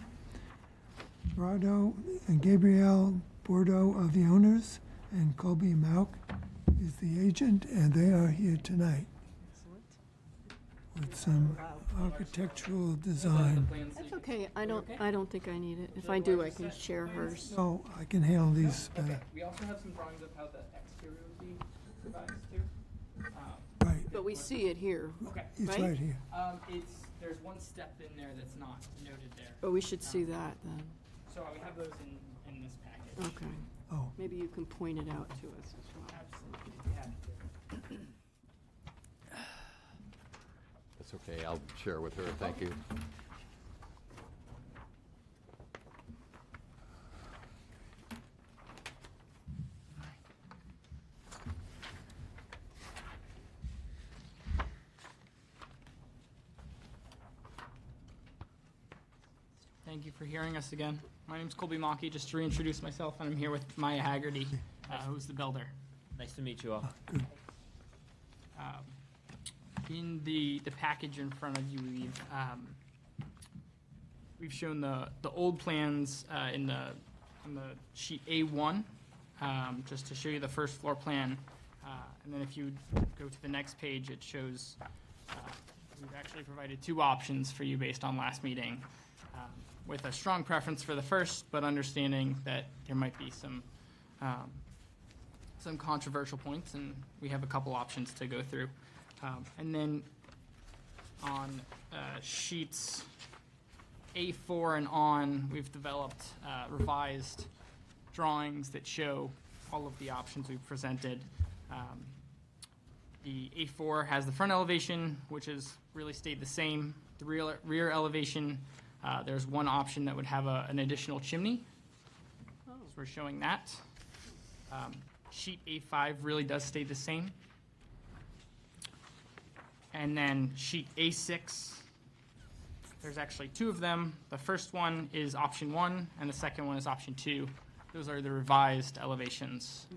Brado and Gabrielle Bordeaux are the owners, and Colby Mauk is the agent, and they are here tonight with some architectural design. That's okay. I don't think I need it. If I do, I can share hers. Oh, I can handle these better. We also have some drawings of how the exterior would be revised too. Right. But we see it here. Okay. It's right here. There's one step in there that's not noted there. But we should see that then. So we have those in this package. Okay. Oh. Maybe you can point it out to us as well. Absolutely. Happy to. That's okay, I'll share with her, thank you. Thank you for hearing us again. My name's Colby Maki. Just to reintroduce myself, and I'm here with Maya Haggerty, who's the builder. Nice to meet you all. In the package in front of you, we've shown the old plans on the sheet A1, just to show you the first floor plan. And then if you go to the next page, it shows we've actually provided 2 options for you based on last meeting, with a strong preference for the first, but understanding that there might be some controversial points, and we have a couple options to go through. And then on sheets A4 and on, we've developed revised drawings that show all of the options we've presented. The A4 has the front elevation, which has really stayed the same. The rear elevation, there's one option that would have an additional chimney. So we're showing that. Sheet A5 really does stay the same. And then sheet A6, there's actually 2 of them. The first one is option 1, and the second one is option 2. Those are the revised elevations.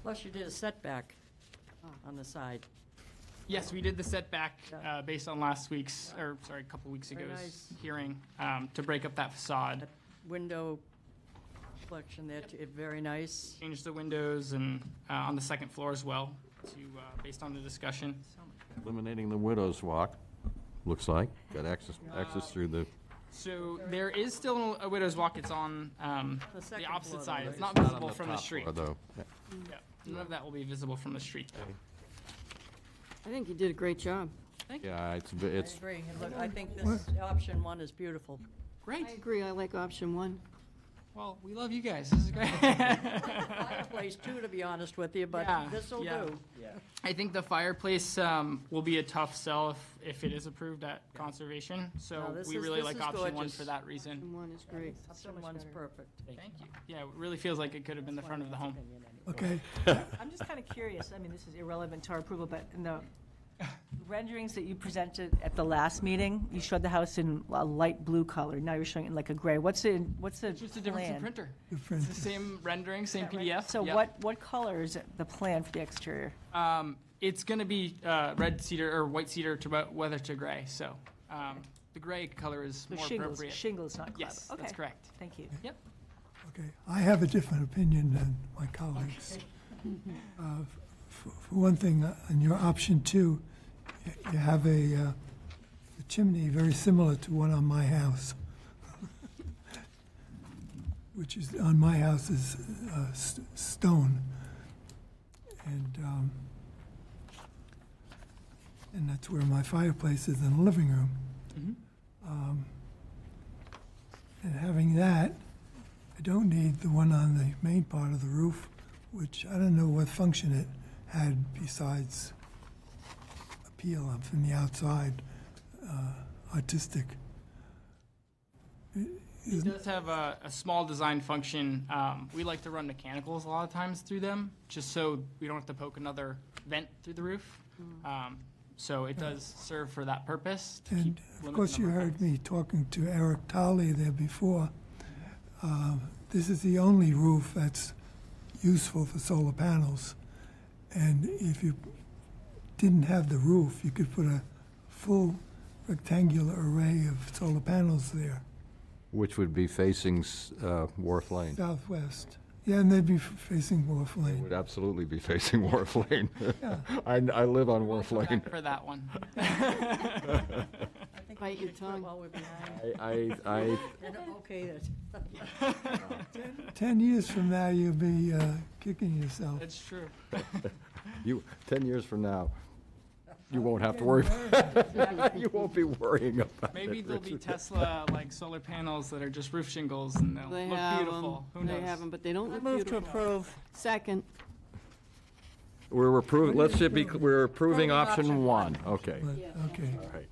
Plus, you did a setback on the side. Yes, we did the setback based on a couple weeks Very ago's nice. hearing to break up that facade. Window reflection there, very nice. Changed the windows and on the second floor as well, based on the discussion. Eliminating the widow's walk, looks like, got access through the, So there is still a widow's walk. It's on the second opposite floor, side. though, It's right? not not on visible the from the top street. floor, though. Yeah. Yeah, none of that will be visible from the street, though. I think you did a great job. Yeah, I agree. And look, I think this option 1 is beautiful. Great. I agree. I like option 1. Well, we love you guys. This is great. Fireplace too, to be honest with you, but Yeah, this'll yeah. do. I think the fireplace will be a tough sell if it is approved at conservation. So No, this we is- really this like is option 1 gorgeous. for that reason. Option 1 is great. Option 1's perfect. Thank you. Yeah, it really feels like it could have been the front of the home. Okay. I'm just kind of curious, I mean, this is irrelevant to our approval, but in the renderings that you presented at the last meeting, you showed the house in a light blue color, now you're showing it in like a gray. What's the Just a difference in plan? printer. It's the Different. same rendering, same PDF. So Yep. what color is the plan for the exterior? It's going to be red cedar or white cedar to weather to gray. So the gray color is So more shingles, appropriate. shingles, not clapboard. Yes, that's Okay. correct. Thank you. Yep. Okay, I have a different opinion than my colleagues. For one thing, in your option 2, you have a chimney very similar to one on my house, which is, on my house is stone. And that's where my fireplace is, in the living room. And having that, I don't need the one on the main part of the roof, which I don't know what function it had besides appeal from the outside, artistic. It does have a small design function. We like to run mechanicals a lot of times through them, just so we don't have to poke another vent through the roof. So it does serve for that purpose. To And of course, you heard me talking to Eric Tolley there before. This is the only roof that's useful for solar panels. And if you didn't have the roof, you could put a full rectangular array of solar panels there. Which would be facing Wharf Lane. Southwest. Yeah, and they'd be facing Wharf They Lane. would absolutely be facing Wharf Lane. Yeah. I live on Wharf Lane. For that one. Bite your tongue. While we're behind. Okay, that. 10 years from now, you'll be kicking yourself. That's true. 10 years from now, you won't have to worry. You won't be worrying about Maybe it. there'll be Richard. Tesla like solar panels that are just roof shingles and they'll They look have beautiful. Who They knows? have them, but they don't I look move to beautiful. approve. Second. We're approving, we're approving Approving option option 1. Okay. Okay. All right.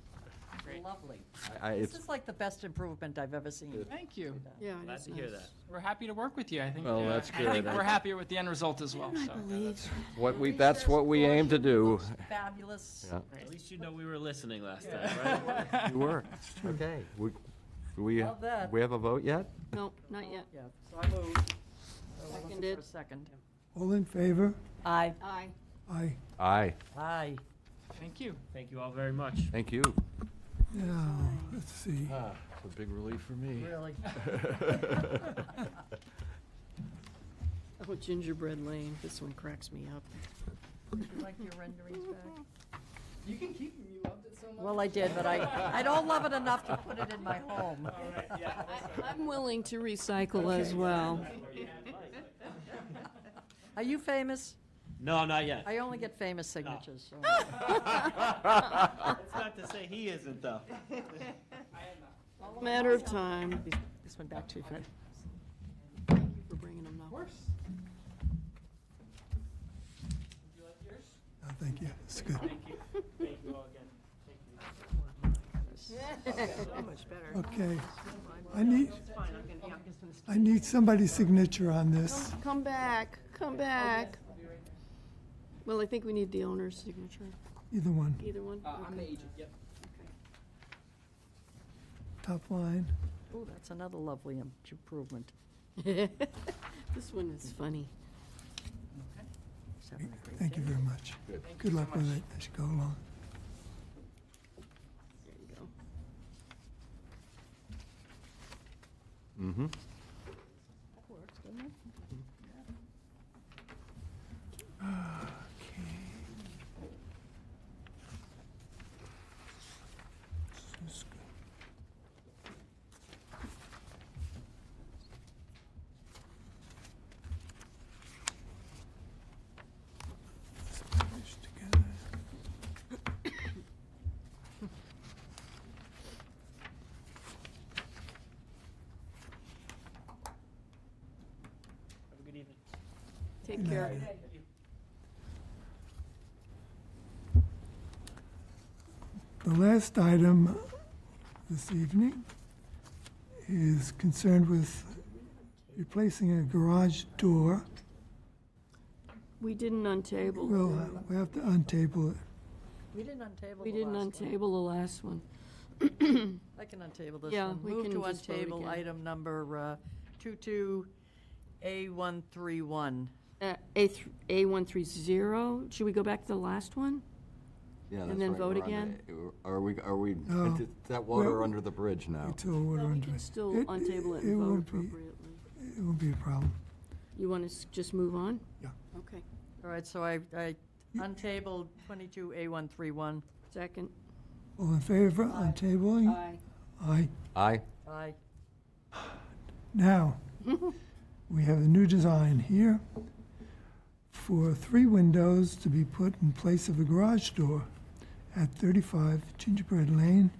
Lovely. It's, This is like the best improvement I've ever seen. Thank you. Yeah, Glad that's to hear nice. that. We're happy to work with you. I think. Well, that's I think good. we're happier with the end result as well. So. that's what we aim to do. Fabulous. Yeah. At least you know we were listening last time, right? You were. Okay. We Love that. we have a vote yet? No, not yet. Yeah, so I move. So we're looking Seconded. for a second. All in favor? Aye. Aye. Aye. Aye. Aye. Thank you. Thank you all very much. Thank you. Now, let's see. It's a big relief for me. Really? Oh, Gingerbread Lane. This one cracks me up. Would you like your renderings back? You can keep them. You loved it so much. Well, I did, but I don't love it enough to put it in my home. I'm willing to recycle as well. Are you famous? No, not yet. I only get famous signatures, so. That's not to say he isn't, though. Matter of time. This one back to you, Fred. Thank you for bringing them Of up. course. No, thank you. It's good. Thank you. Thank you all again. So much better. Okay. I need somebody's signature on this. Come back, come back. Well, I think we need the owner's signature. Either one. Either one? I'm the Okay. agent. Yep. Top line. Oh, that's another lovely improvement. This one is funny. He's having a great Thank you day. very much. Good luck with it as you go along. There you go. Mm-hmm. That works, doesn't it? This is good. Let's put this together. Have a good evening. Take care. The last item this evening is concerned with replacing a garage door. We didn't untable. We have to untable it. We didn't untable We the didn't last one. untable the last one. I can untable this Yeah, one. we Move can to just vote untable again. item number 22A131. A130, should we go back to the last one? Yeah, And then vote again? Are we, No. is that water Well, under the bridge now? Until water No, we under can it. still It- untable it it and vote won't be- appropriately. It won't be a problem. You want to just move on? Yeah. Okay. All right, so I untabled 22A131. Second. All in favor on tabling? Aye. Aye. Aye. Aye. Now, we have a new design here for 3 windows to be put in place of a garage door at 35 Gingerbread Lane,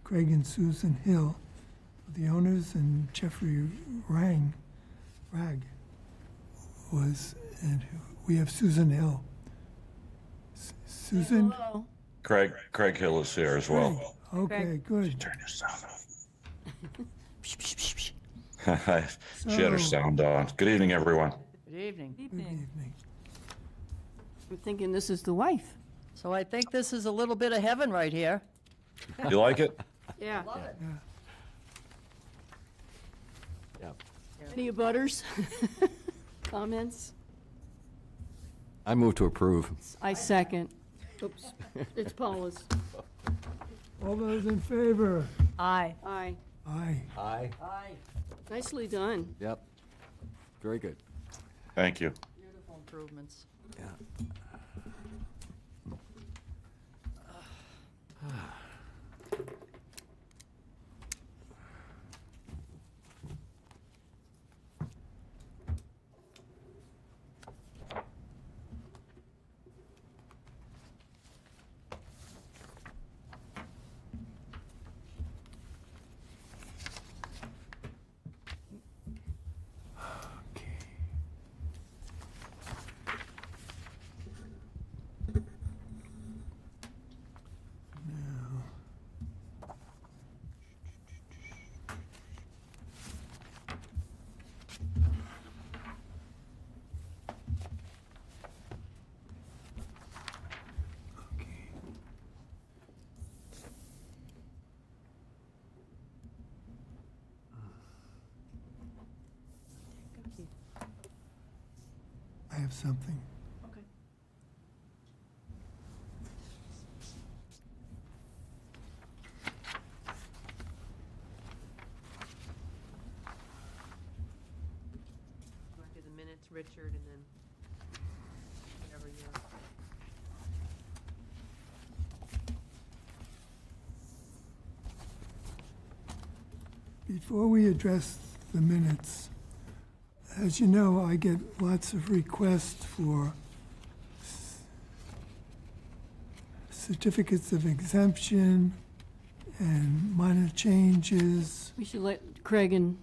Craig and Susan Hill. The owners and Jeffrey Rag was, and we have Susan Hill. Susan? Hello. Craig Hill is here as well. Okay, good. Turn your sound off. She had her So- sound on. Good evening, everyone. Good evening. Good evening. I'm thinking this is the wife. So I think this is a little bit of heaven right here. You like it? Yeah. Love it. Yeah. Any butters? Comments? I move to approve. I second. Oops, it's Paula's. All those in favor? Aye. Aye. Aye. Aye. Aye. Nicely done. Yep. Very good. Thank you. Beautiful improvements. Yeah. I have something. Okay. Want to do the minutes, Richard, and then whatever you. Before we address the minutes, as you know, I get lots of requests for certificates of exemption and minor changes. We should let Craig and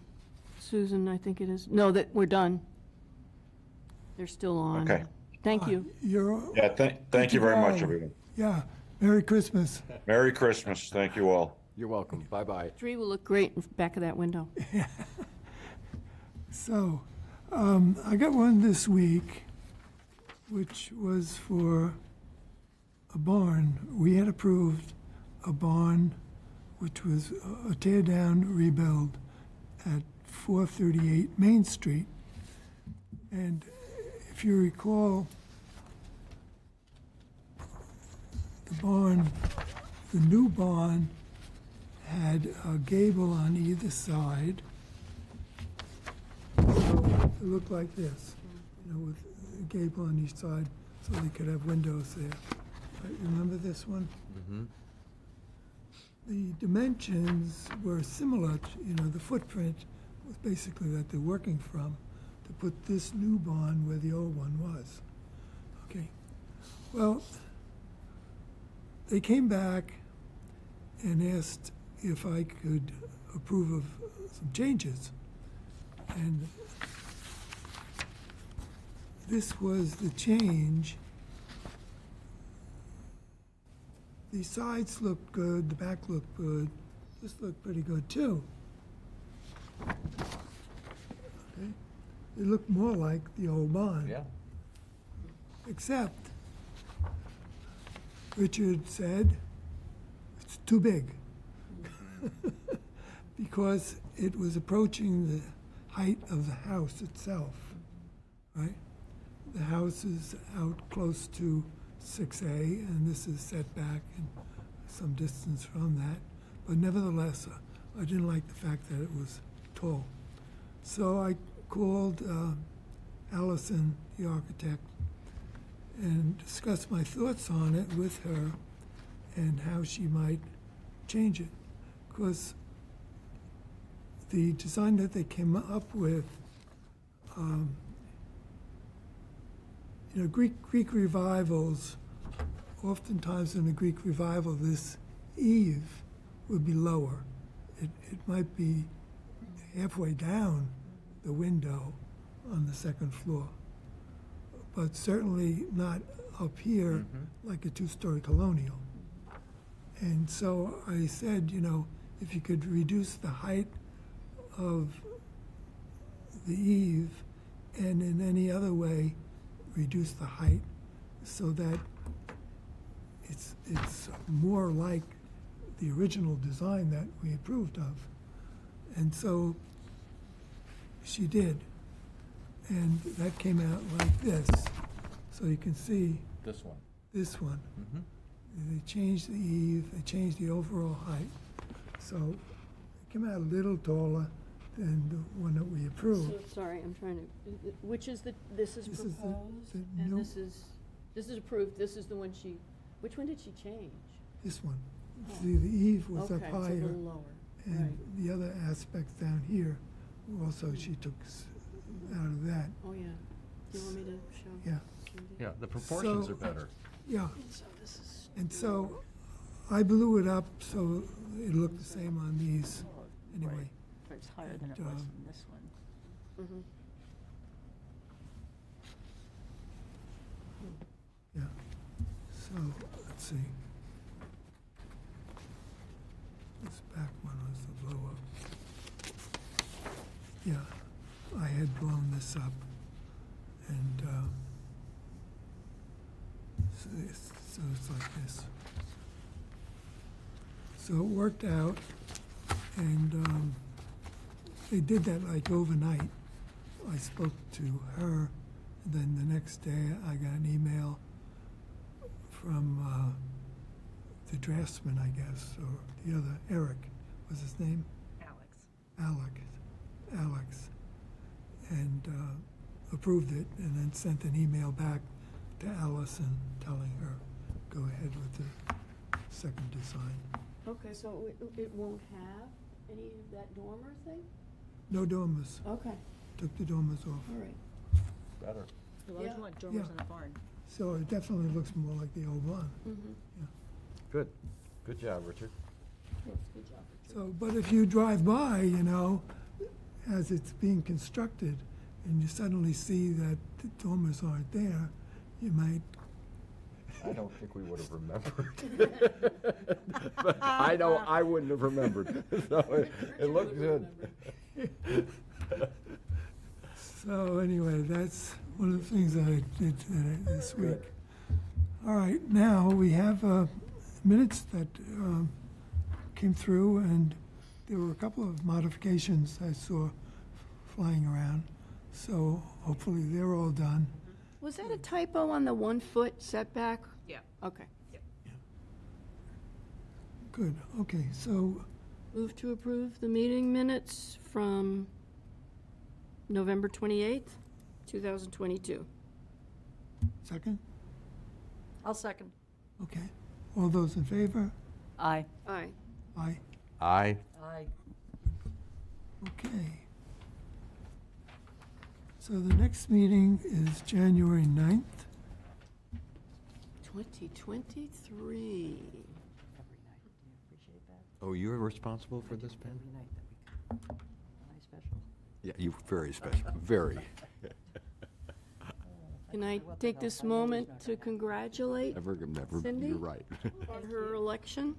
Susan, I think it is, know that we're done. They're still on. Okay. Thank you. You're, Yeah, thank you very much, go. everyone. yeah, Merry Christmas. Merry Christmas. Thank you all. You're welcome. Bye-bye. Tree will look great in the back of that window. So, I got one this week, which was for a barn. We had approved a barn, which was a tear-down rebuild at 438 Main Street. And if you recall, the barn, the new barn, had a gable on either side. So it looked like this, you know, with a gable on each side, so they could have windows there. Right, remember this one? Mm-hmm. The dimensions were similar, to, the footprint was basically that they're working from, to put this new barn where the old one was. Okay. Well, they came back and asked if I could approve of some changes. And this was the change. The sides looked good, the back looked good. This looked pretty good too. Okay. It looked more like the old barn. Yeah. Except, Richard said, it's too big. Because it was approaching the height of the house itself, right? The house is out close to 6A, and this is set back and some distance from that. But nevertheless, I didn't like the fact that it was tall. So I called Allison, the architect, and discussed my thoughts on it with her and how she might change it. Because the design that they came up with, Greek revivals, oftentimes in a Greek revival, this eave would be lower. It might be halfway down the window on the second floor, but certainly not up here like a two-story colonial. And so I said, if you could reduce the height of the eave and in any other way reduce the height so that it's more like the original design that we approved of. And so she did. And that came out like this. So you can see This one. this one. They changed the eave, they changed the overall height. So it came out a little taller than the one that we approved. So, sorry, I'm trying to, which is this is This is the- proposed, the and new- this is approved, this is the one which one did she change? This one. See, the eave was up Okay, it's a higher. little lower, And right. the other aspects down here, also she took out of that. Oh, yeah. Do you want me to show? Yeah. Cindy? Yeah, the proportions So- are better. Yeah. So this is. And so I blew it up so it looked the same on these anyway. It's higher than it And, was in this one. Mhm. Yeah. So, let's see. This back one was the blow up. Yeah, I had blown this up and so it's like this. So it worked out and they did that like overnight. I spoke to her, and then the next day I got an email from the draftsman, I guess, or the other, Eric, was his name? Alex, and approved it, and then sent an email back to Allison telling her, go ahead with the second design. Okay, so it won't have any of that dormer thing? No dormers. Okay, Took the dormers off. all right. Better. Why would you want dormers in a barn? So it definitely looks more like the old one. Mm-hmm. Good. Good job, Richard. Yes, good job. So, but if you drive by, as it's being constructed, and you suddenly see that the dormers aren't there, you might. I don't think we would have remembered. But I know I wouldn't have remembered. So it looked good. So anyway, that's one of the things that I did this week. All right, now we have minutes that came through, and there were a couple of modifications I saw flying around. So hopefully they're all done. Was that a typo on the 1 foot setback? Yeah. Okay. Good, okay, so Move to approve the meeting minutes from November 28th, 2022. second? I'll second. Okay. All those in favor? Aye. Aye. Aye. Aye. Aye. Okay. So the next meeting is January 9th. 2023. Oh, you're responsible for this, Ben? Every night that we come. Am I special? Yeah, you're very special, very. Can I take this moment to congratulate Never, Cindy? you're right. on her election?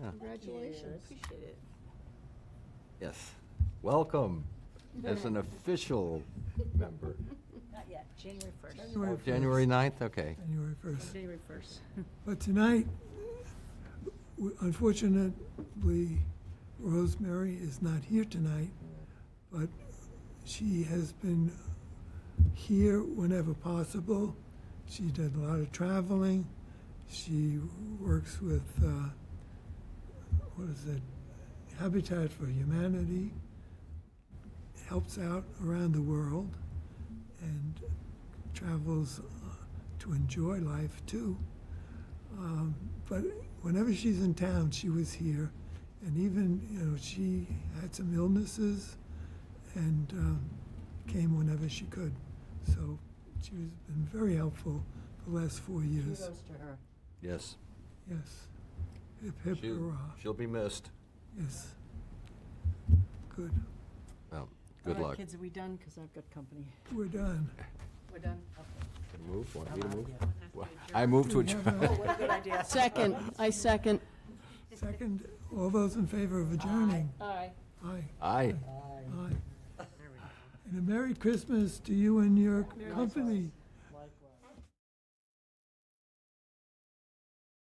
Yeah. Congratulations. Appreciate it. Yes. Welcome as an official member. Not yet, January 1st. Oh, January 9th, okay. January 1st. January 1st. But tonight, unfortunately, Rosemary is not here tonight, but she has been here whenever possible. She did a lot of traveling. She works with, Habitat for Humanity, helps out around the world, and travels to enjoy life too. But whenever she's in town, she was here, and even, she had some illnesses and came whenever she could. So she has been very helpful the last 4 years. Kudos to her. Yes. Yes. Hip, hip, hurrah. She'll be missed. Yes. Good. Well, good All right, luck. kids, are we done? Because I've got company. We're done. We're done? Okay. Can we move? Want me to move? Yeah. Well, I move to We have adjourn. a- Oh, what a good idea. Second, I second. Second, all those in favor of adjourning? Aye. Aye. Aye. Aye. And a Merry Christmas to you and your company.